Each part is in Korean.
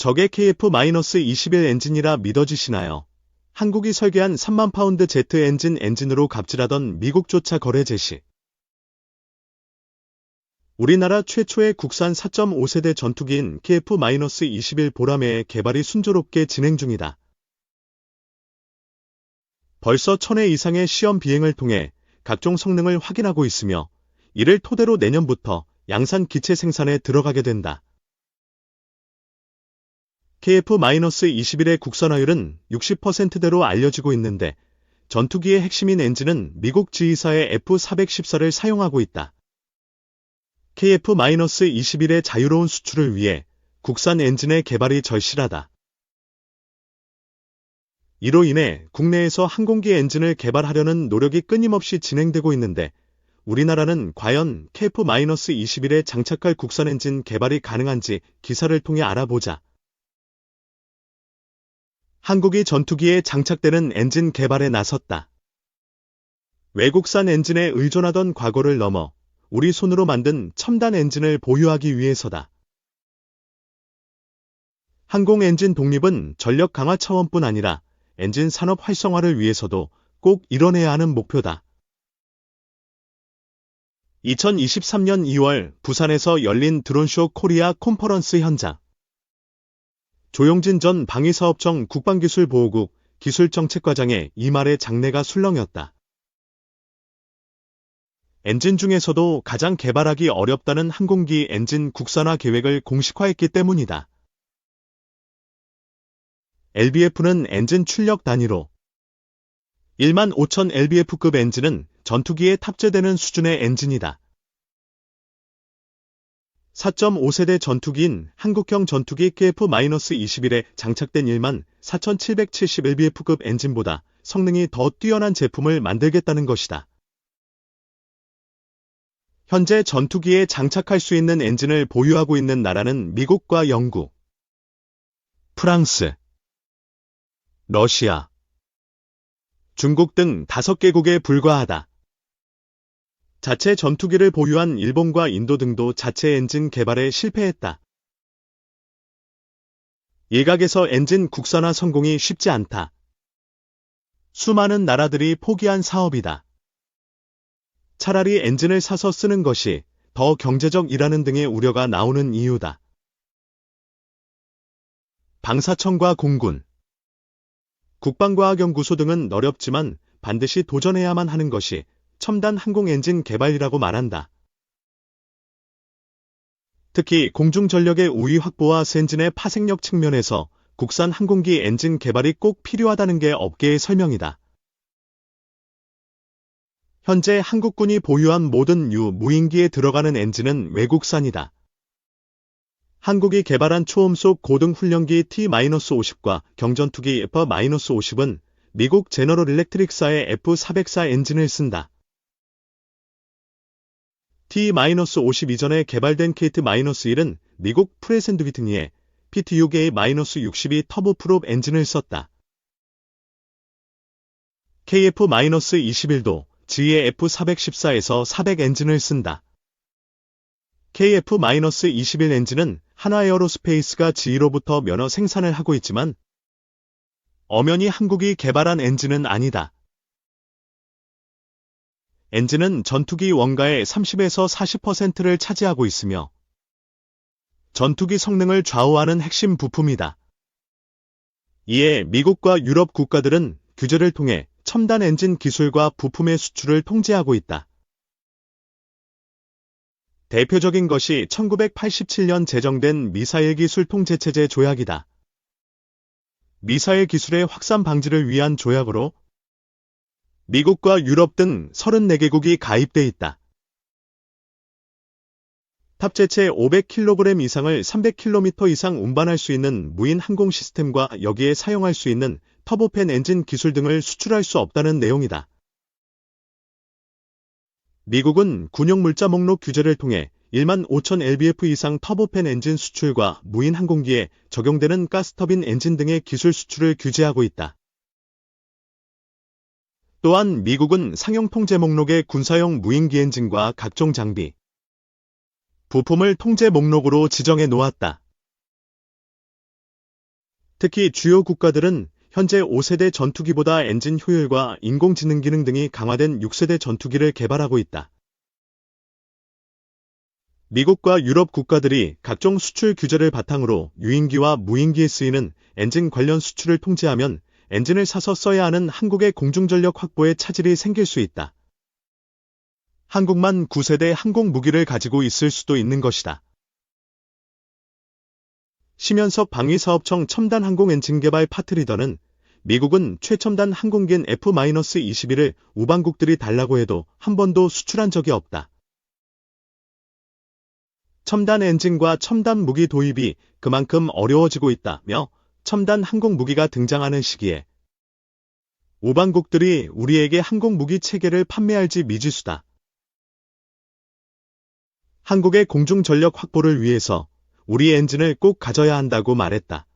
저게 KF-21 엔진이라 믿어지시나요? 한국이 설계한 3만 파운드 제트 엔진으로 갑질하던 미국조차 거래 제시. 우리나라 최초의 국산 4.5세대 전투기인 KF-21 보라매의 개발이 순조롭게 진행 중이다. 벌써 1000회 이상의 시험 비행을 통해 각종 성능을 확인하고 있으며 이를 토대로 내년부터 양산 기체 생산에 들어가게 된다. KF-21의 국산화율은 60%대로 알려지고 있는데 전투기의 핵심인 엔진은 미국 지휘사의 F-414를 사용하고 있다. KF-21의 자유로운 수출을 위해 국산 엔진의 개발이 절실하다. 이로 인해 국내에서 항공기 엔진을 개발하려는 노력이 끊임없이 진행되고 있는데 우리나라는 과연 KF-21에 장착할 국산 엔진 개발이 가능한지 기사를 통해 알아보자. 한국이 전투기에 장착되는 엔진 개발에 나섰다. 외국산 엔진에 의존하던 과거를 넘어 우리 손으로 만든 첨단 엔진을 보유하기 위해서다. 항공 엔진 독립은 전력 강화 차원뿐 아니라 엔진 산업 활성화를 위해서도 꼭 이뤄내야 하는 목표다. 2023년 2월 부산에서 열린 드론쇼 코리아 컨퍼런스 현장. 조용진 전 방위사업청 국방기술보호국 기술정책과장의 이 말에 장내가 술렁였다. 엔진 중에서도 가장 개발하기 어렵다는 항공기 엔진 국산화 계획을 공식화했기 때문이다. LBF는 엔진 출력 단위로 15,000 LBF급 엔진은 전투기에 탑재되는 수준의 엔진이다. 4.5세대 전투기인 한국형 전투기 KF-21에 장착된 14,770 LBF급 엔진보다 성능이 더 뛰어난 제품을 만들겠다는 것이다. 현재 전투기에 장착할 수 있는 엔진을 보유하고 있는 나라는 미국과 영국, 프랑스, 러시아, 중국 등 5개국에 불과하다. 자체 전투기를 보유한 일본과 인도 등도 자체 엔진 개발에 실패했다. 일각에서 엔진 국산화 성공이 쉽지 않다. 수많은 나라들이 포기한 사업이다. 차라리 엔진을 사서 쓰는 것이 더 경제적이라는 등의 우려가 나오는 이유다. 방사청과 공군, 국방과학연구소 등은 어렵지만 반드시 도전해야만 하는 것이 첨단 항공 엔진 개발이라고 말한다. 특히 공중전력의 우위 확보와 엔진의 파생력 측면에서 국산 항공기 엔진 개발이 꼭 필요하다는 게 업계의 설명이다. 현재 한국군이 보유한 모든 무인기에 들어가는 엔진은 외국산이다. 한국이 개발한 초음속 고등 훈련기 T-50과 경전투기 F-50은 미국 제너럴 일렉트릭사의 F-404 엔진을 쓴다. T-50 이전에 개발된 KT-1은 미국 프레샌드 위트니의 PT6A-62 터보프롭 엔진을 썼다. KF-21도 지의 F-414에서 400 엔진을 쓴다. KF-21 엔진은 한화에어로스페이스가 지휘로부터 면허 생산을 하고 있지만 엄연히 한국이 개발한 엔진은 아니다. 엔진은 전투기 원가의 30에서 40%를 차지하고 있으며 전투기 성능을 좌우하는 핵심 부품이다. 이에 미국과 유럽 국가들은 규제를 통해 첨단 엔진 기술과 부품의 수출을 통제하고 있다. 대표적인 것이 1987년 제정된 미사일 기술 통제체제 조약이다. 미사일 기술의 확산 방지를 위한 조약으로 미국과 유럽 등 34개국이 가입돼 있다. 탑재체 500kg 이상을 300km 이상 운반할 수 있는 무인 항공 시스템과 여기에 사용할 수 있는 터보팬 엔진 기술 등을 수출할 수 없다는 내용이다. 미국은 군용 물자 목록 규제를 통해 15,000 lbf 이상 터보팬 엔진 수출과 무인 항공기에 적용되는 가스터빈 엔진 등의 기술 수출을 규제하고 있다. 또한 미국은 상용 통제 목록의 군사용 무인기 엔진과 각종 장비, 부품을 통제 목록으로 지정해 놓았다. 특히 주요 국가들은 현재 5세대 전투기보다 엔진 효율과 인공지능 기능 등이 강화된 6세대 전투기를 개발하고 있다. 미국과 유럽 국가들이 각종 수출 규제를 바탕으로 유인기와 무인기에 쓰이는 엔진 관련 수출을 통제하면 엔진을 사서 써야 하는 한국의 공중전력 확보에 차질이 생길 수 있다. 한국만 9세대 항공무기를 가지고 있을 수도 있는 것이다. 심연석 방위사업청 첨단 항공 엔진 개발 파트리더는 미국은 최첨단 항공기인 F-21을 우방국들이 달라고 해도 한 번도 수출한 적이 없다. 첨단 엔진과 첨단 무기 도입이 그만큼 어려워지고 있다며 첨단 항공무기가 등장하는 시기에 우방국들이 우리에게 항공무기 체계를 판매할지 미지수다. 한국의 공중전력 확보를 위해서 우리 엔진을 꼭 가져야 한다고 말했다.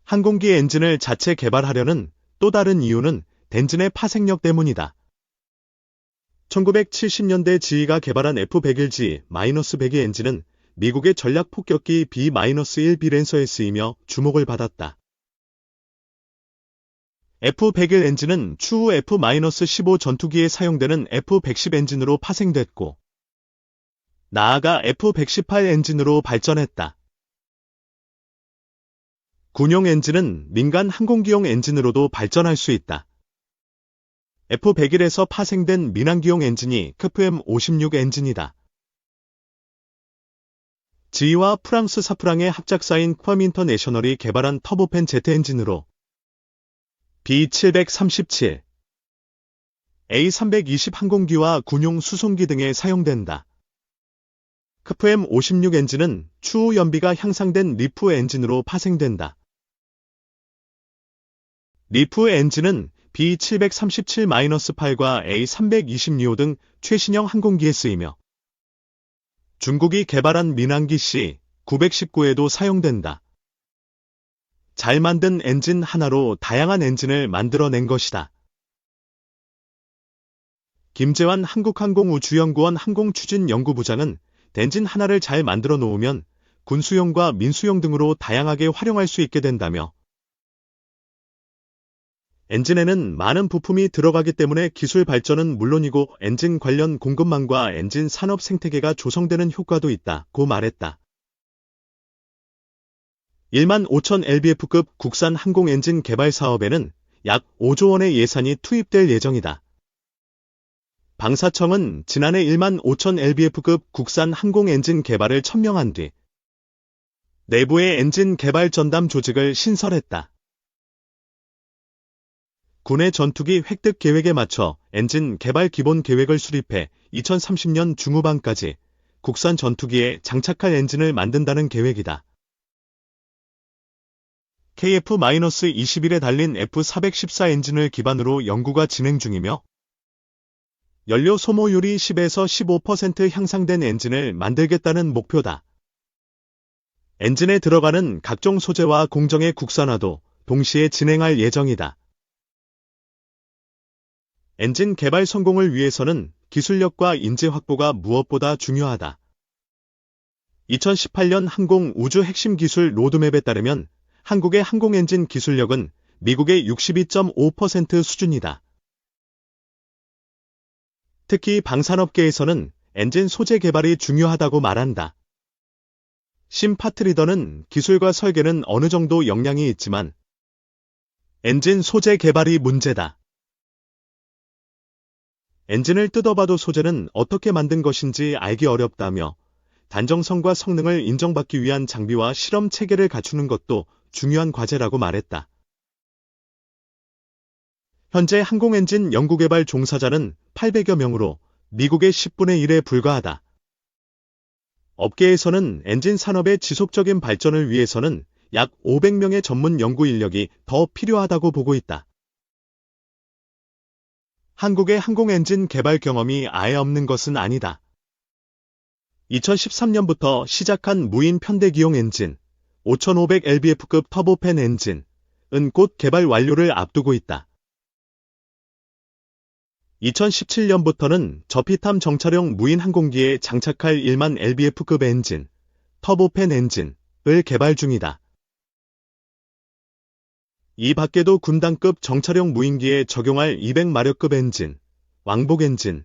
항공기 엔진을 자체 개발하려는 또 다른 이유는 엔진의 파생력 때문이다. 1970년대 GE가 개발한 F-101G-102 엔진은 미국의 전략 폭격기 B-1B 랜서에 쓰이며 주목을 받았다. F-101 엔진은 추후 F-15 전투기에 사용되는 F-110 엔진으로 파생됐고, 나아가 F-118 엔진으로 발전했다. 군용 엔진은 민간 항공기용 엔진으로도 발전할 수 있다. F-101에서 파생된 민항기용 엔진이 KFM-56 엔진이다. GE와 프랑스 사프랑의 합작사인 퀄 인터내셔널이 개발한 터보팬 제트 엔진으로 B737, A320 항공기와 군용 수송기 등에 사용된다. KFM-56 엔진은 추후 연비가 향상된 리프 엔진으로 파생된다. 리프 엔진은 B737-8과 A320neo 등 최신형 항공기에 쓰이며 중국이 개발한 민항기 C919에도 사용된다. 잘 만든 엔진 하나로 다양한 엔진을 만들어낸 것이다. 김재환 한국항공우주연구원 항공추진연구부장은 엔진 하나를 잘 만들어 놓으면 군수용과 민수용 등으로 다양하게 활용할 수 있게 된다며 엔진에는 많은 부품이 들어가기 때문에 기술 발전은 물론이고 엔진 관련 공급망과 엔진 산업 생태계가 조성되는 효과도 있다고 말했다. 15,000lbf급 국산 항공 엔진 개발 사업에는 약 5조 원의 예산이 투입될 예정이다. 방사청은 지난해 15,000lbf급 국산 항공 엔진 개발을 천명한 뒤 내부의 엔진 개발 전담 조직을 신설했다. 군의 전투기 획득 계획에 맞춰 엔진 개발 기본 계획을 수립해 2030년 중후반까지 국산 전투기에 장착할 엔진을 만든다는 계획이다. KF-21에 달린 F-414 엔진을 기반으로 연구가 진행 중이며 연료 소모율이 10에서 15% 향상된 엔진을 만들겠다는 목표다. 엔진에 들어가는 각종 소재와 공정의 국산화도 동시에 진행할 예정이다. 엔진 개발 성공을 위해서는 기술력과 인재 확보가 무엇보다 중요하다. 2018년 항공우주 핵심 기술 로드맵에 따르면 한국의 항공엔진 기술력은 미국의 62.5% 수준이다. 특히 방산업계에서는 엔진 소재 개발이 중요하다고 말한다. 심 파트리더는 기술과 설계는 어느 정도 역량이 있지만 엔진 소재 개발이 문제다. 엔진을 뜯어봐도 소재는 어떻게 만든 것인지 알기 어렵다며 단정성과 성능을 인정받기 위한 장비와 실험 체계를 갖추는 것도 중요한 과제라고 말했다. 현재 항공엔진 연구개발 종사자는 800여 명으로 미국의 10분의 1에 불과하다. 업계에서는 엔진 산업의 지속적인 발전을 위해서는 약 500명의 전문 연구 인력이 더 필요하다고 보고 있다. 한국의 항공엔진 개발 경험이 아예 없는 것은 아니다. 2013년부터 시작한 무인 편대기용 엔진, 5500lbf급 터보팬 엔진은 곧 개발 완료를 앞두고 있다. 2017년부터는 저피탐 정찰용 무인 항공기에 장착할 1만 lbf급 엔진, 터보팬 엔진을 개발 중이다. 이 밖에도 군단급 정찰용 무인기에 적용할 200마력급 엔진, 왕복 엔진,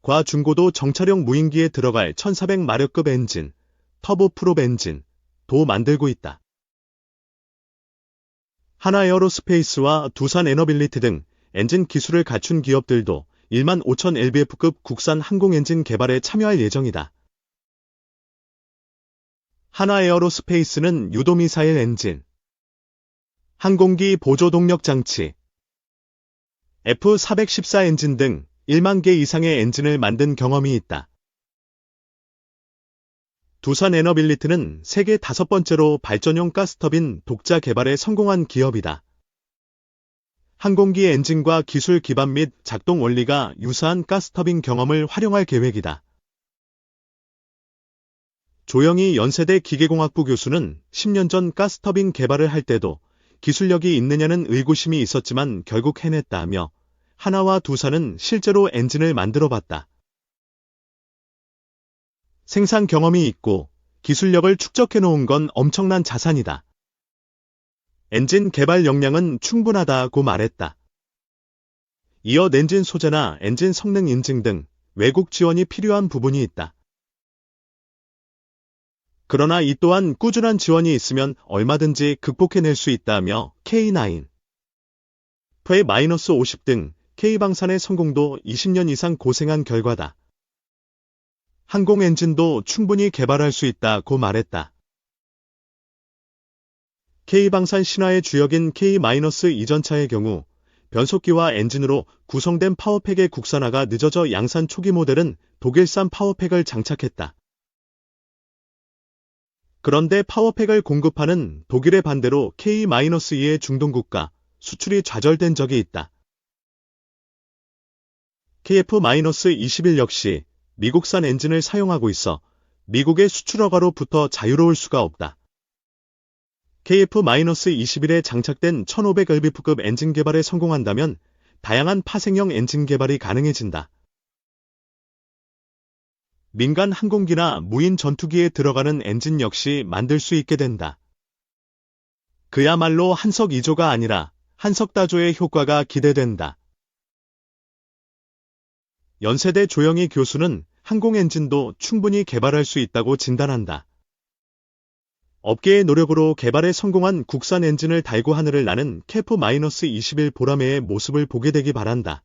과 중고도 정찰용 무인기에 들어갈 1400마력급 엔진, 터보프롭 엔진도 만들고 있다. 하나에어로스페이스와 두산에너빌리티 등 엔진 기술을 갖춘 기업들도 15000 lbf급 국산 항공 엔진 개발에 참여할 예정이다. 하나에어로스페이스는 유도미사일 엔진, 항공기 보조 동력 장치, F414 엔진 등 1만 개 이상의 엔진을 만든 경험이 있다. 두산에너빌리티는 세계 5번째로 발전용 가스터빈 독자 개발에 성공한 기업이다. 항공기 엔진과 기술 기반 및 작동 원리가 유사한 가스터빈 경험을 활용할 계획이다. 조영희 연세대 기계공학부 교수는 10년 전 가스터빈 개발을 할 때도 기술력이 있느냐는 의구심이 있었지만 결국 해냈다며 하나와 두산은 실제로 엔진을 만들어봤다. 생산 경험이 있고 기술력을 축적해놓은 건 엄청난 자산이다. 엔진 개발 역량은 충분하다고 말했다. 이어 엔진 소재나 엔진 성능 인증 등 외국 지원이 필요한 부분이 있다. 그러나 이 또한 꾸준한 지원이 있으면 얼마든지 극복해낼 수 있다며 K9, -50 등 K방산의 성공도 20년 이상 고생한 결과다. 항공 엔진도 충분히 개발할 수 있다고 말했다. K방산 신화의 주역인 K-2전차의 경우 변속기와 엔진으로 구성된 파워팩의 국산화가 늦어져 양산 초기 모델은 독일산 파워팩을 장착했다. 그런데 파워팩을 공급하는 독일의 반대로 K-2의 중동국가 수출이 좌절된 적이 있다. KF-21 역시 미국산 엔진을 사용하고 있어 미국의 수출 허가로부터 자유로울 수가 없다. KF-21에 장착된 1500lbf급 엔진 개발에 성공한다면 다양한 파생형 엔진 개발이 가능해진다. 민간 항공기나 무인 전투기에 들어가는 엔진 역시 만들 수 있게 된다. 그야말로 한석이조가 아니라 한석다조의 효과가 기대된다. 연세대 조영희 교수는 항공 엔진도 충분히 개발할 수 있다고 진단한다. 업계의 노력으로 개발에 성공한 국산 엔진을 달고 하늘을 나는 KF-21 보라매의 모습을 보게 되기 바란다.